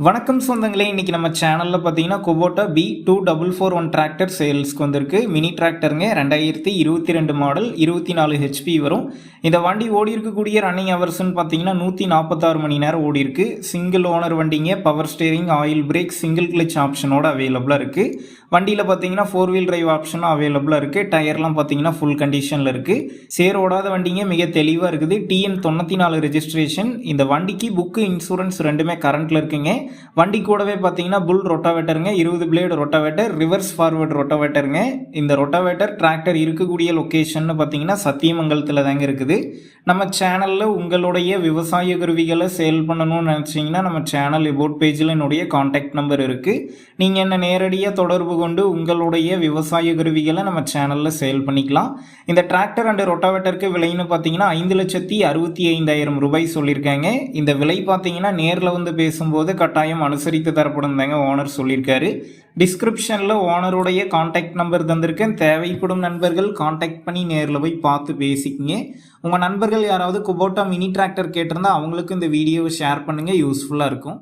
வணக்கம் சொந்தங்களே, இன்றைக்கி நம்ம சேனலில் பார்த்தீங்கன்னா குபோட்டா B2441 டிராக்டர் சேல்ஸ்க்கு வந்திருக்கு. மினி டிராக்டருங்க, 2022 மாடல், 24 ஹெச்பி வரும். இந்த வண்டி ஓடி இருக்கக்கூடிய ரன்னிங் ஹவர்ஸ்ன்னு பார்த்தீங்கன்னா 146 மணி நேரம் ஓடி இருக்கு. சிங்கிள் ஓனர் வண்டிங்க, power steering, oil brake, single clutch ஆப்ஷனோட அவைலபிளாக இருக்குது. வண்டியில் பார்த்தீங்கன்னா 4 வீல் டிரைவ் ஆப்ஷனும் அவைலபிளாக இருக்குது. டயர்லாம் பார்த்தீங்கன்னா ஃபுல் கண்டிஷனில் இருக்குது. சேர் ஓடாத வண்டிங்க, மிக தெளிவாக இருக்குது. TN 94 registration. இந்த வண்டிக்கு புக்கு, இன்சூரன்ஸ் ரெண்டுமே கரண்ட்டில் இருக்குங்க. வண்டி கூடவே பார்த்தீங்கன்னா புல் ரொட்டாவேட்டருங்க, 20 பிளேடு ரொட்டாவேட்டர், ரிவர்ஸ் ஃபார்வர்டு ரொட்டாவேட்டருங்க. இந்த ரொட்டாவேட்டர் டிராக்டர் இருக்கக்கூடிய லொக்கேஷன் பார்த்தீங்கன்னா சத்தியமங்கலத்தில் தாங்க இருக்குது. நம்ம சேனலில் உங்களுடைய விவசாய கருவிகளை சேல் பண்ணணும்னு நினச்சிங்கன்னா நம்ம சேனல் எபோட் பேஜில் என்னுடைய காண்டாக்ட் நம்பர் இருக்குது. நீங்கள் என்ன நேரடியாக தொடர்பு கொண்டு உங்களுடைய விவசாய கருவிகளை நம்ம சேனலில் சேல் பண்ணிக்கலாம். இந்த டிராக்டர் அண்ட் ரொட்டாவேட்டருக்கு விலைன்னு பார்த்தீங்கன்னா 5,65,000 ரூபாய் சொல்லியிருக்காங்க. இந்த விலை பார்த்தீங்கன்னா நேரில் வந்து பேசும்போது கட்டாயம் அனுசரித்து தரப்படும் தாங்க ஓனர் சொல்லியிருக்காரு. டிஸ்கிரிப்ஷனில் ஓனருடைய காண்டாக்ட் நம்பர் தந்திருக்கேன். தேவைப்படும் நண்பர்கள் காண்டாக்ட் பண்ணி நேரில் போய் பார்த்து பேசிக்கிங்க. உங்கள் நண்பர்கள் யாராவது குபோட்டா மினி டிராக்டர் கேட்டிருந்தா அவங்களுக்கு இந்த வீடியோவை ஷேர் பண்ணுங்கள், யூஸ்ஃபுல்லாக இருக்கும்.